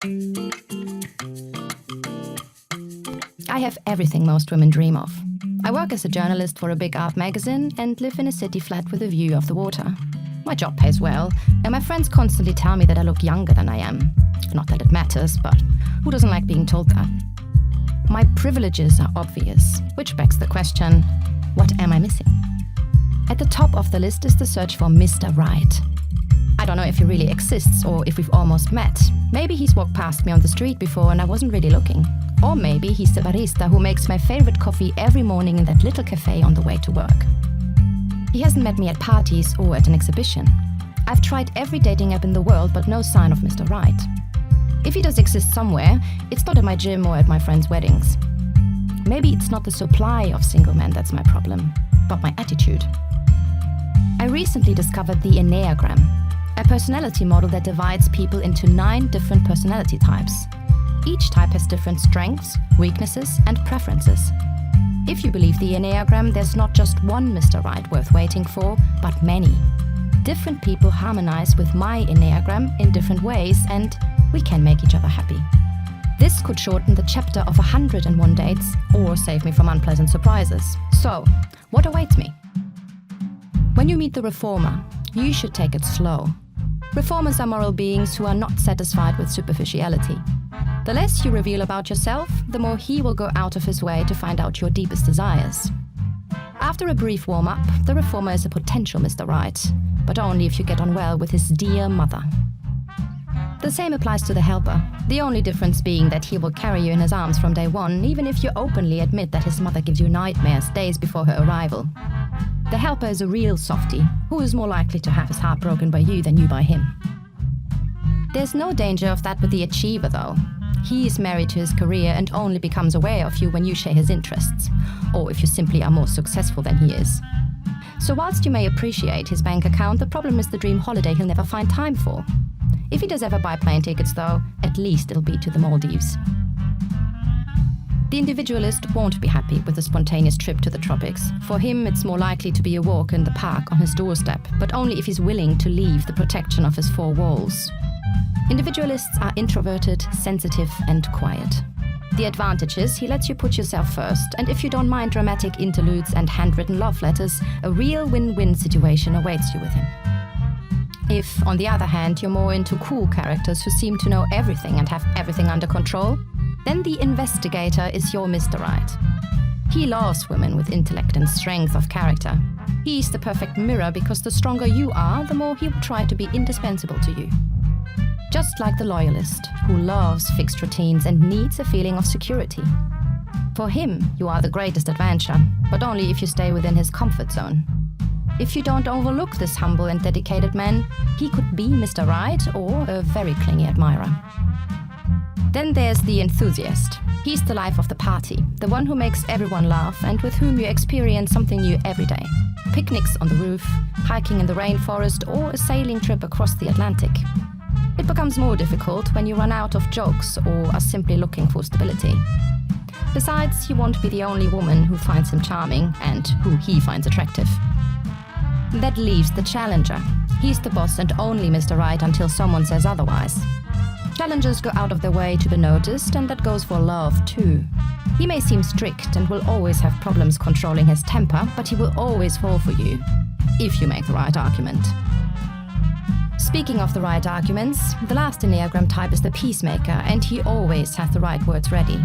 I have everything most women dream of. I work as a journalist for a big art magazine and live in a city flat with a view of the water. My job pays well, and my friends constantly tell me that I look younger than I am. Not that it matters, but who doesn't like being told that? My privileges are obvious, which begs the question, what am I missing? At the top of the list is the search for Mr. Right. I don't know if he really exists or if we've almost met. Maybe he's walked past me on the street before and I wasn't really looking. Or maybe he's the barista who makes my favorite coffee every morning in that little cafe on the way to work. He hasn't met me at parties or at an exhibition. I've tried every dating app in the world, but no sign of Mr. Right. If he does exist somewhere, it's not at my gym or at my friends' weddings. Maybe it's not the supply of single men that's my problem, but my attitude. I recently discovered the Enneagram, a personality model that divides people into 9 different personality types. Each type has different strengths, weaknesses, and preferences. If you believe the Enneagram, there's not just one Mr. Right worth waiting for, but many. Different people harmonize with my Enneagram in different ways, and we can make each other happy. This could shorten the chapter of 101 dates or save me from unpleasant surprises. So, what awaits me? When you meet the reformer, you should take it slow. Reformers are moral beings who are not satisfied with superficiality. The less you reveal about yourself, the more he will go out of his way to find out your deepest desires. After a brief warm-up, the reformer is a potential Mr. Right, but only if you get on well with his dear mother. The same applies to the helper, the only difference being that he will carry you in his arms from day one, even if you openly admit that his mother gives you nightmares days before her arrival. The helper is a real softie, who is more likely to have his heart broken by you than you by him. There's no danger of that with the achiever, though. He is married to his career and only becomes aware of you when you share his interests, or if you simply are more successful than he is. So whilst you may appreciate his bank account, the problem is the dream holiday he'll never find time for. If he does ever buy plane tickets, though, at least it'll be to the Maldives. The individualist won't be happy with a spontaneous trip to the tropics. For him, it's more likely to be a walk in the park on his doorstep, but only if he's willing to leave the protection of his 4 walls. Individualists are introverted, sensitive, and quiet. The advantage is he lets you put yourself first, and if you don't mind dramatic interludes and handwritten love letters, a real win-win situation awaits you with him. If, on the other hand, you're more into cool characters who seem to know everything and have everything under control, then the investigator is your Mr. Right. He loves women with intellect and strength of character. He's the perfect mirror because the stronger you are, the more he will try to be indispensable to you. Just like the loyalist, who loves fixed routines and needs a feeling of security. For him, you are the greatest adventure, but only if you stay within his comfort zone. If you don't overlook this humble and dedicated man, he could be Mr. Right or a very clingy admirer. Then there's the enthusiast. He's the life of the party, the one who makes everyone laugh and with whom you experience something new every day. Picnics on the roof, hiking in the rainforest, or a sailing trip across the Atlantic. It becomes more difficult when you run out of jokes or are simply looking for stability. Besides, you won't be the only woman who finds him charming and who he finds attractive. That leaves the challenger. He's the boss and only Mr. Right until someone says otherwise. Challengers go out of their way to be noticed, and that goes for love too. He may seem strict and will always have problems controlling his temper, but he will always fall for you, if you make the right argument. Speaking of the right arguments, the last Enneagram type is the peacemaker, and he always has the right words ready.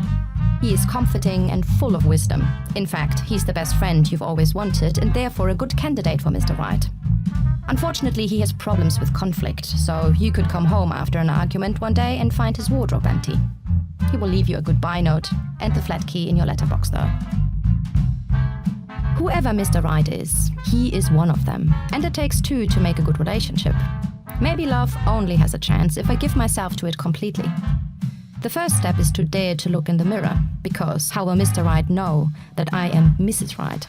He is comforting and full of wisdom. In fact, he's the best friend you've always wanted, and therefore a good candidate for Mr. Right. Unfortunately, he has problems with conflict, so you could come home after an argument one day and find his wardrobe empty. He will leave you a goodbye note and the flat key in your letterbox, though. Whoever Mr. Right is, he is one of them, and it takes 2 to make a good relationship. Maybe love only has a chance if I give myself to it completely. The first step is to dare to look in the mirror, because how will Mr. Right know that I am Mrs. Right?